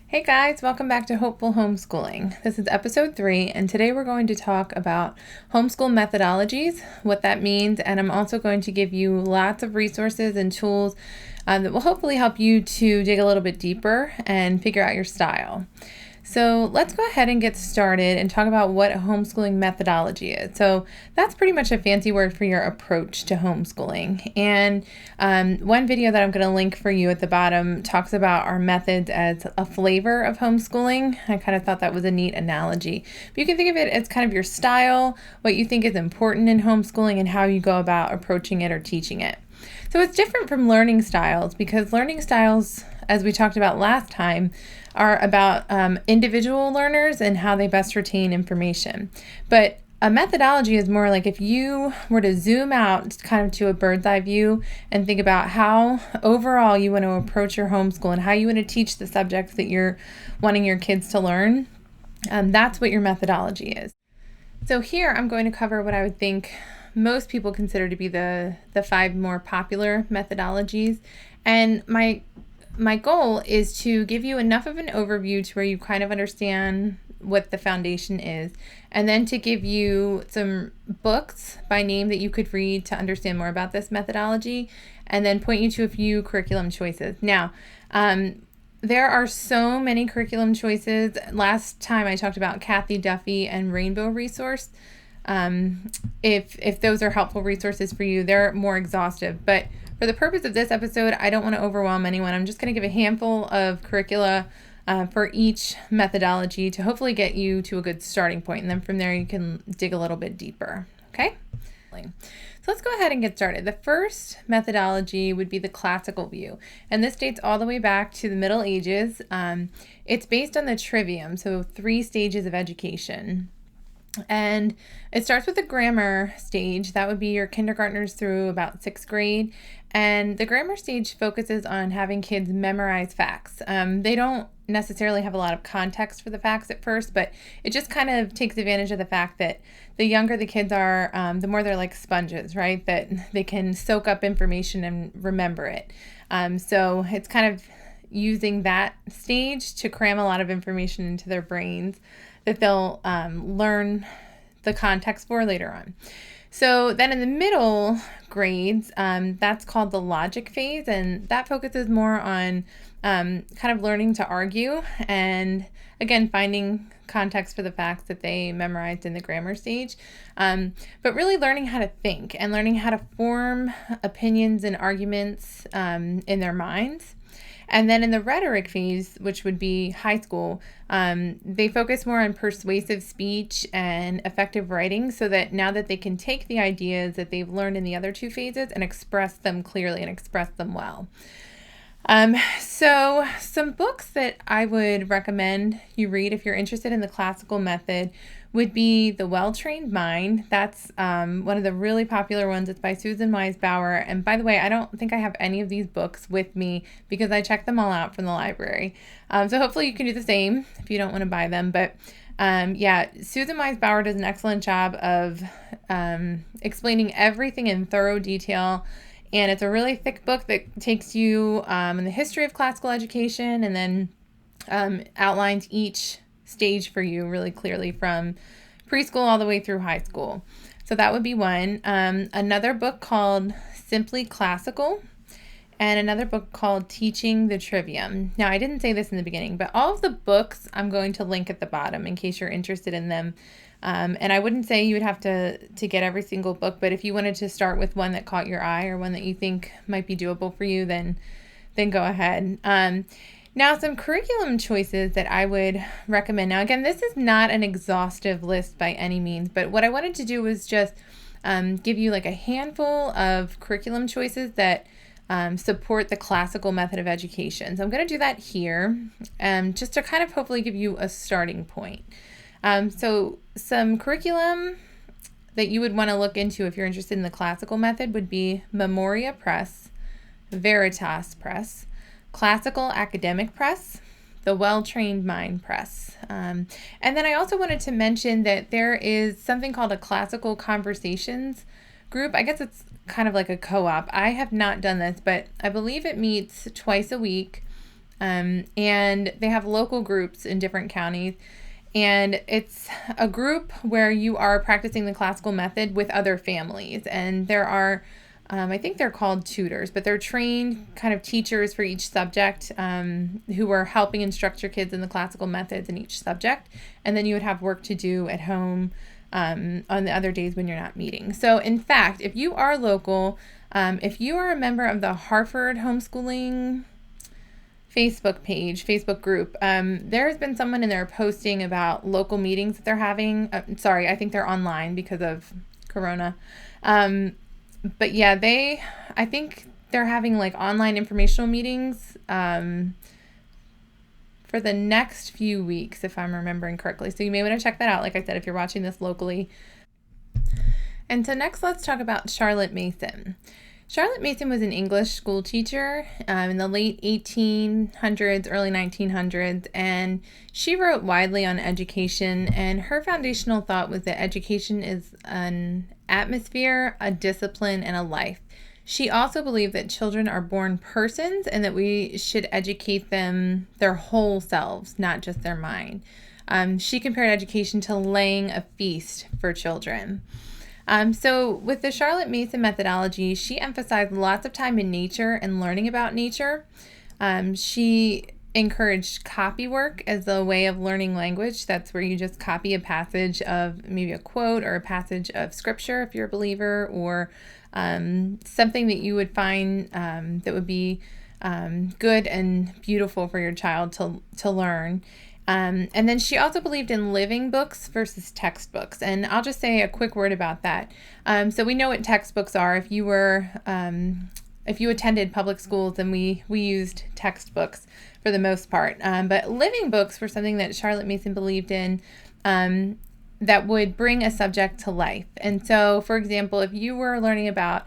Hey guys, welcome back to Hopeful Homeschooling. This is episode 3, and today we're going to talk about homeschool methodologies, what that means, and I'm also going to give you lots of resources and tools that will hopefully help you to dig a little bit deeper and figure out your style. So let's go ahead and get started and talk about what a homeschooling methodology is. So that's pretty much a fancy word for your approach to homeschooling. And one video that I'm going to link for you at the bottom talks about our methods as a flavor of homeschooling. I kind of thought that was a neat analogy. But you can think of it as kind of your style, what you think is important in homeschooling, and how you go about approaching it or teaching it. So it's different from learning styles because learning styles, as we talked about last time, are about individual learners and how they best retain information. But a methodology is more like if you were to zoom out kind of to a bird's eye view and think about how overall you want to approach your homeschool and how you want to teach the subjects that you're wanting your kids to learn, that's what your methodology is. So here I'm going to cover what I would think most people consider to be the 5 more popular methodologies. And my goal is to give you enough of an overview to where you kind of understand what the foundation is, and then to give you some books by name that you could read to understand more about this methodology, and then point you to a few curriculum choices. Now, there are so many curriculum choices. Last time I talked about Kathy Duffy and Rainbow Resource. If those are helpful resources for you, they're more exhaustive. But for the purpose of this episode, I don't want to overwhelm anyone. I'm just going to give a handful of curricula for each methodology to hopefully get you to a good starting point. And then from there, you can dig a little bit deeper. Okay? So let's go ahead and get started. The first methodology would be the classical view. And this dates all the way back to the Middle Ages. It's based on the trivium, so 3 stages of education. And it starts with the grammar stage. That would be your kindergartners through about 6th grade. And the grammar stage focuses on having kids memorize facts. They don't necessarily have a lot of context for the facts at first, but it just kind of takes advantage of the fact that the younger the kids are, the more they're like sponges, right? That they can soak up information and remember it. So it's kind of using that stage to cram a lot of information into their brains that they'll learn the context for later on. So then in the middle grades, that's called the logic phase, and that focuses more on kind of learning to argue and, again, finding context for the facts that they memorized in the grammar stage, but really learning how to think and learning how to form opinions and arguments in their minds. And then in the rhetoric phase, which would be high school, they focus more on persuasive speech and effective writing so that now that they can take the ideas that they've learned in the other 2 phases and express them clearly and express them well. So some books that I would recommend you read if you're interested in the classical method would be The Well-Trained Mind. That's one of the really popular ones. It's by Susan Wise Bauer. And by the way, I don't think I have any of these books with me because I checked them all out from the library. So hopefully you can do the same if you don't want to buy them. But Susan Wise Bauer does an excellent job of explaining everything in thorough detail. And it's a really thick book that takes you in the history of classical education and then outlines each stage for you really clearly from preschool all the way through high school. So that would be one. Another book called Simply Classical, and another book called Teaching the Trivium. Now, I didn't say this in the beginning, but all of the books I'm going to link at the bottom in case you're interested in them. And I wouldn't say you would have to get every single book, but if you wanted to start with one that caught your eye or one that you think might be doable for you, then go ahead. Now, some curriculum choices that I would recommend. Now, again, this is not an exhaustive list by any means, but what I wanted to do was just give you like a handful of curriculum choices that support the classical method of education. So I'm going to do that here just to kind of hopefully give you a starting point. So some curriculum that you would want to look into if you're interested in the classical method would be Memoria Press, Veritas Press, Classical Academic Press, the Well-Trained Mind Press. And then I also wanted to mention that there is something called a Classical Conversations group. I guess it's kind of like a co-op. I have not done this, but I believe it meets twice a week. And they have local groups in different counties. And it's a group where you are practicing the classical method with other families. And there are, I think they're called tutors, but they're trained kind of teachers for each subject who are helping instruct your kids in the classical methods in each subject. And then you would have work to do at home on the other days when you're not meeting. So in fact, if you are local, if you are a member of the Hartford Homeschooling Facebook group, there has been someone in there posting about local meetings that they're having. Sorry, I think they're online because of Corona. But yeah, I think they're having like online informational meetings for the next few weeks, if I'm remembering correctly. So you may want to check that out, like I said, if you're watching this locally. And so next, let's talk about Charlotte Mason. Charlotte Mason was an English school teacher in the late 1800s, early 1900s, and she wrote widely on education, and her foundational thought was that education is an atmosphere, a discipline, and a life. She also believed that children are born persons and that we should educate them their whole selves, not just their mind. She compared education to laying a feast for children. So with the Charlotte Mason methodology, she emphasized lots of time in nature and learning about nature. She encouraged copy work as a way of learning language. That's where you just copy a passage of maybe a quote or a passage of scripture if you're a believer, or something that you would find that would be good and beautiful for your child to learn. And then she also believed in living books versus textbooks. And I'll just say a quick word about that. So we know what textbooks are. If you attended public schools, then we used textbooks for the most part. But living books were something that Charlotte Mason believed in that would bring a subject to life. And so, for example, if you were learning about,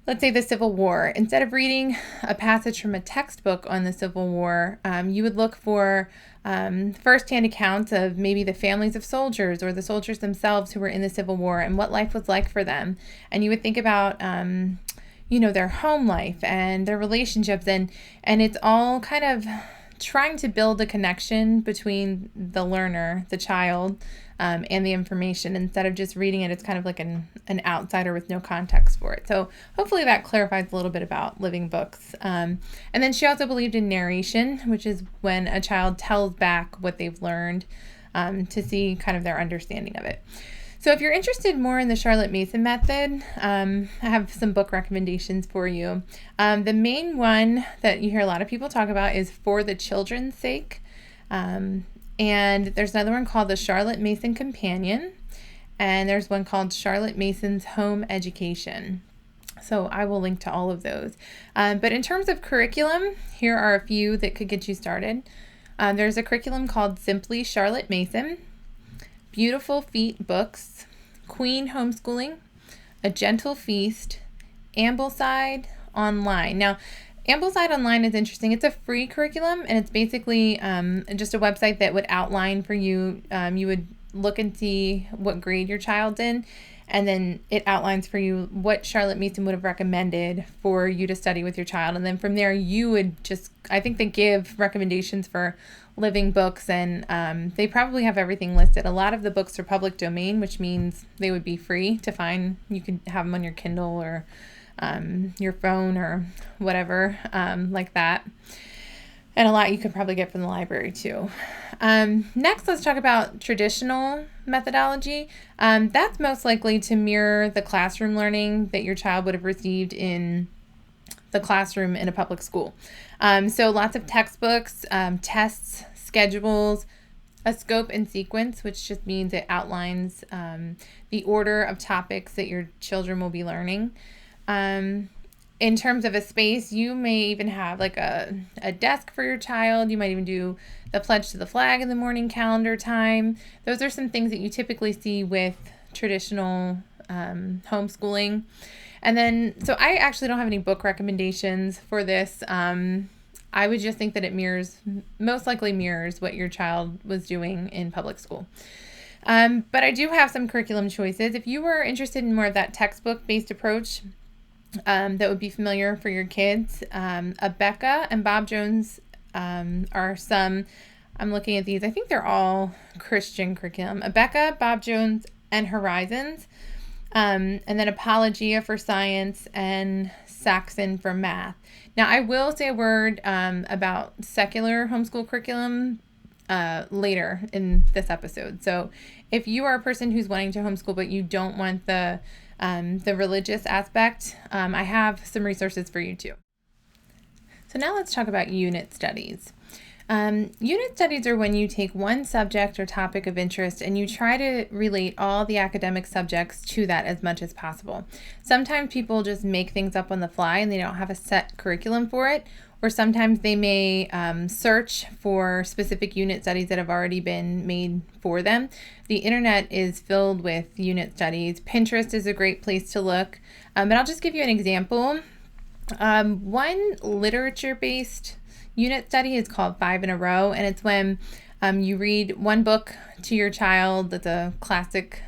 let's say, the Civil War, instead of reading a passage from a textbook on the Civil War, you would look for firsthand accounts of maybe the families of soldiers or the soldiers themselves who were in the Civil War and what life was like for them. And you would think about, their home life and their relationships, and it's all kind of trying to build a connection between the learner, the child, and the information. Instead of just reading it, it's kind of like an outsider with no context for it. So hopefully that clarifies a little bit about living books. And then she also believed in narration, which is when a child tells back what they've learned to see kind of their understanding of it. So if you're interested more in the Charlotte Mason method, I have some book recommendations for you. The main one that you hear a lot of people talk about is For the Children's Sake. And there's another one called the Charlotte Mason Companion. And there's one called Charlotte Mason's Home Education. So I will link to all of those. But in terms of curriculum, here are a few that could get you started. There's a curriculum called Simply Charlotte Mason, Beautiful Feet Books, Queen Homeschooling, A Gentle Feast, Ambleside Online. Now, Ambleside Online is interesting. It's a free curriculum, and it's basically just a website that would outline for you. You would look and see what grade your child's in, and then it outlines for you what Charlotte Mason would have recommended for you to study with your child. And then from there, you would just, I think they give recommendations for living books, and they probably have everything listed. A lot of the books are public domain, which means they would be free to find. You could have them on your Kindle or your phone or whatever like that. And a lot you could probably get from the library too. Next, let's talk about traditional methodology. That's most likely to mirror the classroom learning that your child would have received in the classroom in a public school. So lots of textbooks, tests, schedules, a scope and sequence, which just means it outlines the order of topics that your children will be learning. In terms of a space, you may even have like a desk for your child. You might even do the pledge to the flag in the morning calendar time. Those are some things that you typically see with traditional homeschooling. And then, so I actually don't have any book recommendations for this. I would just think that it most likely mirrors what your child was doing in public school. But I do have some curriculum choices. If you were interested in more of that textbook-based approach, that would be familiar for your kids. Becca and Bob Jones are some, I'm looking at these, I think they're all Christian curriculum. Abeka, Bob Jones, and Horizons. And then Apologia for Science and Saxon for Math. Now, I will say a word about secular homeschool curriculum later in this episode. So if you are a person who's wanting to homeschool but you don't want the religious aspect, I have some resources for you too. So now let's talk about unit studies. Unit studies are when you take one subject or topic of interest and you try to relate all the academic subjects to that as much as possible. Sometimes people just make things up on the fly and they don't have a set curriculum for it, or sometimes they may search for specific unit studies that have already been made for them. The internet is filled with unit studies. Pinterest is a great place to look, but I'll just give you an example. One literature-based unit study is called 5 in a Row, and it's when you read one book to your child that's a classic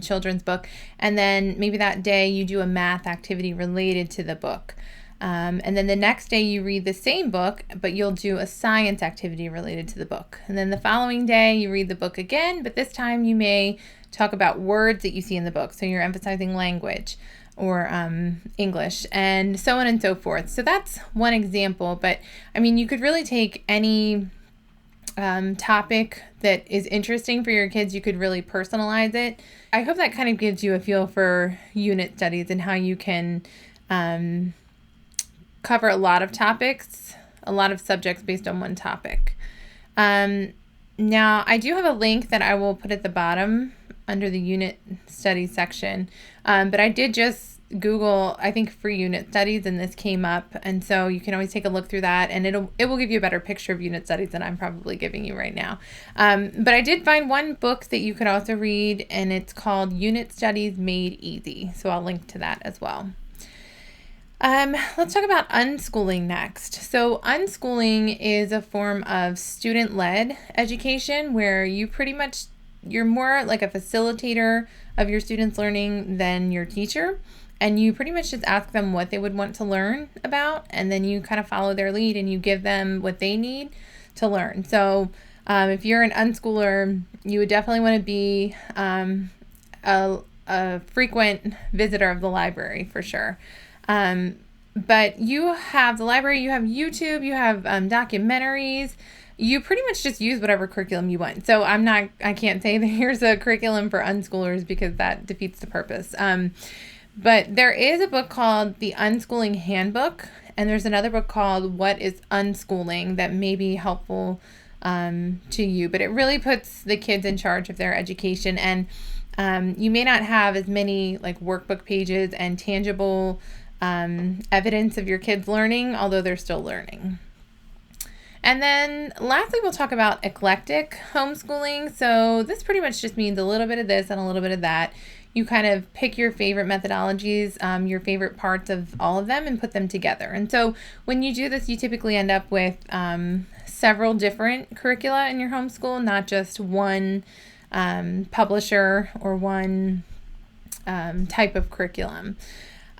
children's book, and then maybe that day you do a math activity related to the book. And then the next day you read the same book, but you'll do a science activity related to the book. And then the following day you read the book again, but this time you may talk about words that you see in the book. So you're emphasizing language or English, and so on and so forth. So that's one example, but I mean, you could really take any topic that is interesting for your kids. You could really personalize it. I hope that kind of gives you a feel for unit studies and how you can cover a lot of topics, a lot of subjects based on one topic. Now, I do have a link that I will put at the bottom under the unit studies section, but I did just Google, I think, free unit studies, and this came up, and so you can always take a look through that, and it will give you a better picture of unit studies than I'm probably giving you right now. But I did find one book that you could also read, and it's called Unit Studies Made Easy, so I'll link to that as well. Let's talk about unschooling next. So unschooling is a form of student-led education where you're more like a facilitator of your students' learning than your teacher. And you pretty much just ask them what they would want to learn about, and then you kind of follow their lead and you give them what they need to learn. So if you're an unschooler, you would definitely want to be a frequent visitor of the library for sure. But you have the library, you have YouTube, you have documentaries. You pretty much just use whatever curriculum you want. So I can't say that here's a curriculum for unschoolers because that defeats the purpose. But there is a book called The Unschooling Handbook, and there's another book called What is Unschooling that may be helpful to you. But it really puts the kids in charge of their education, and you may not have as many like workbook pages and tangible evidence of your kids learning, although they're still learning. And then lastly, we'll talk about eclectic homeschooling. So this pretty much just means a little bit of this and a little bit of that. You kind of pick your favorite methodologies, your favorite parts of all of them, and put them together. And so when you do this, you typically end up with several different curricula in your homeschool, not just one publisher or one type of curriculum.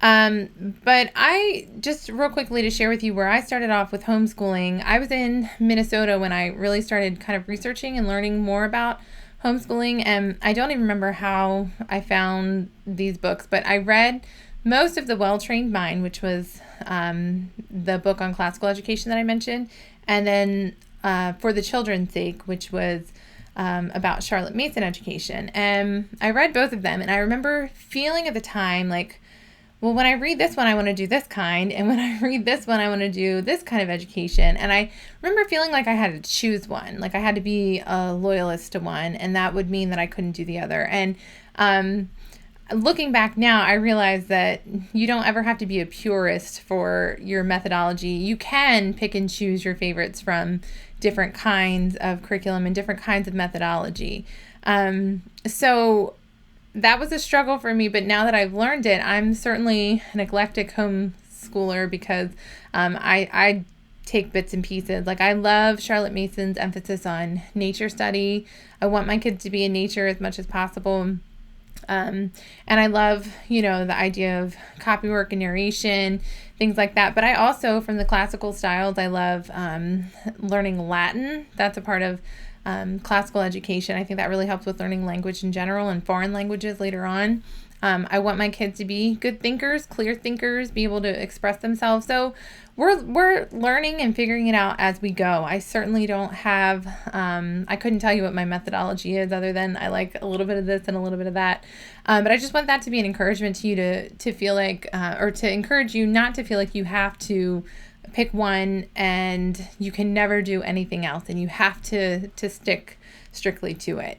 But I just real quickly to share with you where I started off with homeschooling. I was in Minnesota when I really started kind of researching and learning more about homeschooling, and I don't even remember how I found these books, but I read most of The Well-Trained Mind, which was the book on classical education that I mentioned, and then For the Children's Sake, which was about Charlotte Mason education. And I read both of them, and I remember feeling at the time like, well, when I read this one, I want to do this kind, and when I read this one, I want to do this kind of education. And I remember feeling like I had to choose one, like I had to be a loyalist to one, and that would mean that I couldn't do the other. And looking back now, I realize that you don't ever have to be a purist for your methodology. You can pick and choose your favorites from different kinds of curriculum and different kinds of methodology. So that was a struggle for me, but now that I've learned it, I'm certainly an eclectic homeschooler because I take bits and pieces. Like I love Charlotte Mason's emphasis on nature study. I want my kids to be in nature as much as possible. And I love, the idea of copywork and narration, things like that. But I also, from the classical styles, I love learning Latin. That's a part of classical education. I think that really helps with learning language in general and foreign languages later on. I want my kids to be good thinkers, clear thinkers, be able to express themselves. So we're learning and figuring it out as we go. I certainly don't have, I couldn't tell you what my methodology is other than I like a little bit of this and a little bit of that. But I just want that to be an encouragement to you to feel like, or to encourage you not to feel like you have to pick one and you can never do anything else and you have to stick strictly to it.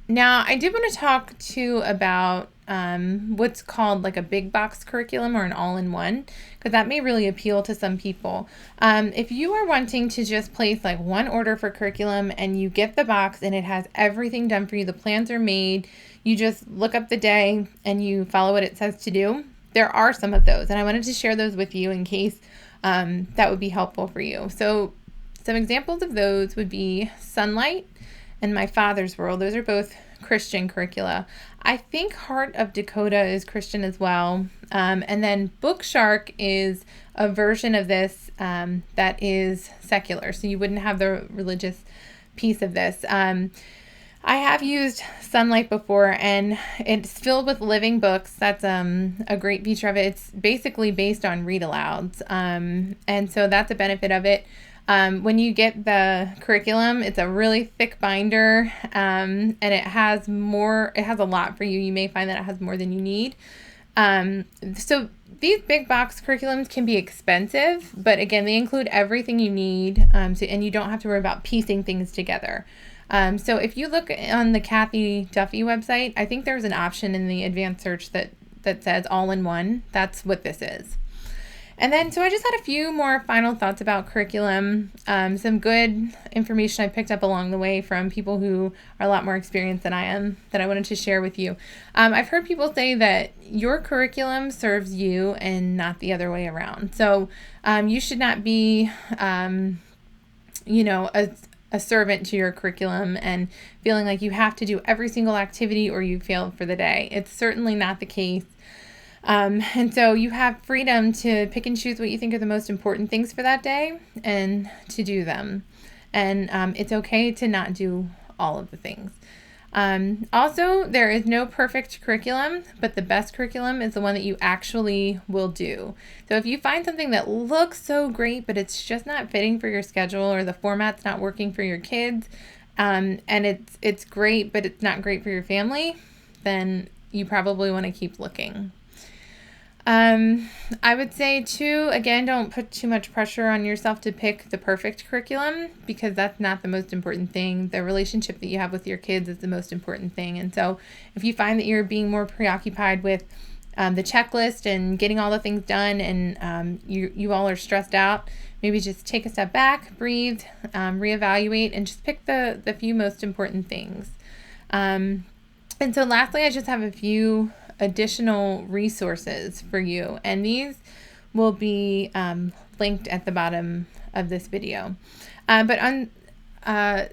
Now, I did want to talk too about what's called like a big box curriculum or an all-in-one, because that may really appeal to some people. If you are wanting to just place like one order for curriculum and you get the box and it has everything done for you, the plans are made, you just look up the day and you follow what it says to do, there are some of those. And I wanted to share those with you in case that would be helpful for you. So some examples of those would be Sunlight and My Father's World. Those are both Christian curricula. I think Heart of Dakota is Christian as well. And then Book Shark is a version of this that is secular. So you wouldn't have the religious piece of this. I have used Sunlight before, and it's filled with living books. That's a great feature of it. It's basically based on read alouds. And so that's a benefit of it. When you get the curriculum, it's a really thick binder, and it has a lot for you. You may find that it has more than you need. So these big box curriculums can be expensive, but again, they include everything you need, and you don't have to worry about piecing things together. So if you look on the Kathy Duffy website, I think there's an option in the advanced search that says all-in-one. That's what this is. And then, so I just had a few more final thoughts about curriculum, some good information I picked up along the way from people who are a lot more experienced than I am that I wanted to share with you. I've heard people say that your curriculum serves you and not the other way around. So you should not be, a servant to your curriculum and feeling like you have to do every single activity or you failed for the day. It's certainly not the case. And so you have freedom to pick and choose what you think are the most important things for that day and to do them. And it's okay to not do all of the things. Also, there is no perfect curriculum, but the best curriculum is the one that you actually will do. So if you find something that looks so great, but it's just not fitting for your schedule or the format's not working for your kids, and it's great, but it's not great for your family, then you probably want to keep looking. I would say too, again, don't put too much pressure on yourself to pick the perfect curriculum because that's not the most important thing. The relationship that you have with your kids is the most important thing. And so if you find that you're being more preoccupied with the checklist and getting all the things done and you all are stressed out, maybe just take a step back, breathe, reevaluate, and just pick the few most important things. And so lastly, I just have a few additional resources for you, and these will be linked at the bottom of this video. But on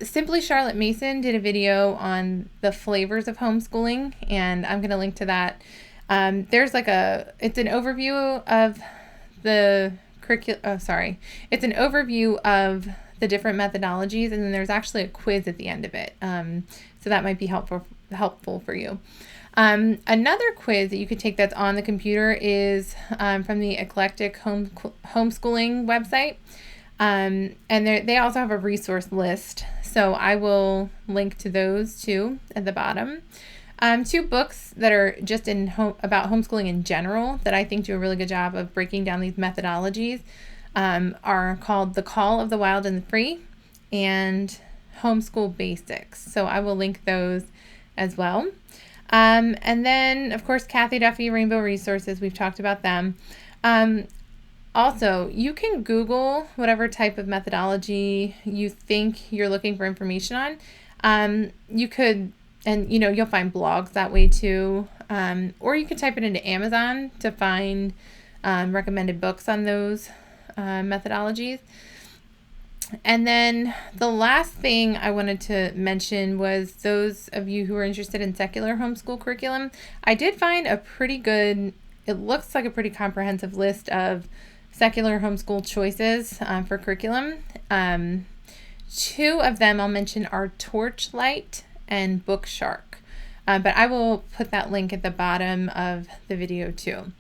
Simply Charlotte Mason did a video on the flavors of homeschooling, and I'm going to link to that. There's it's an overview of the it's an overview of the different methodologies, and then there's actually a quiz at the end of it. So that might be helpful for you. Another quiz that you could take that's on the computer is from the Eclectic homeschooling website. And they also have a resource list. So I will link to those too at the bottom. Two books that are just about homeschooling in general that I think do a really good job of breaking down these methodologies are called The Call of the Wild and the Free and Homeschool Basics. So I will link those as well. And then, of course, Kathy Duffy, Rainbow Resources, we've talked about them. Also, you can Google whatever type of methodology you think you're looking for information on. You could, and you'll find blogs that way too. Or you could type it into Amazon to find recommended books on those methodologies. And then the last thing I wanted to mention was those of you who are interested in secular homeschool curriculum. I did find a pretty good, it looks like a pretty comprehensive list of secular homeschool choices for curriculum. Two of them I'll mention are Torchlight and Bookshark. But I will put that link at the bottom of the video too.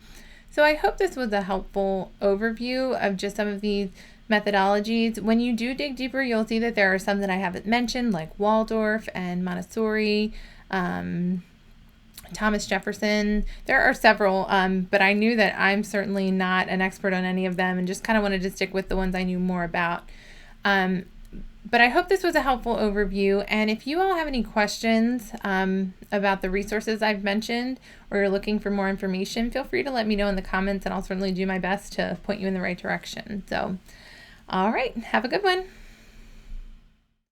So I hope this was a helpful overview of just some of these methodologies. When you do dig deeper, you'll see that there are some that I haven't mentioned, like Waldorf and Montessori, Thomas Jefferson. There are several, but I knew that I'm certainly not an expert on any of them and just kind of wanted to stick with the ones I knew more about. But I hope this was a helpful overview, and if you all have any questions about the resources I've mentioned, or you're looking for more information, feel free to let me know in the comments, and I'll certainly do my best to point you in the right direction. So, all right, have a good one.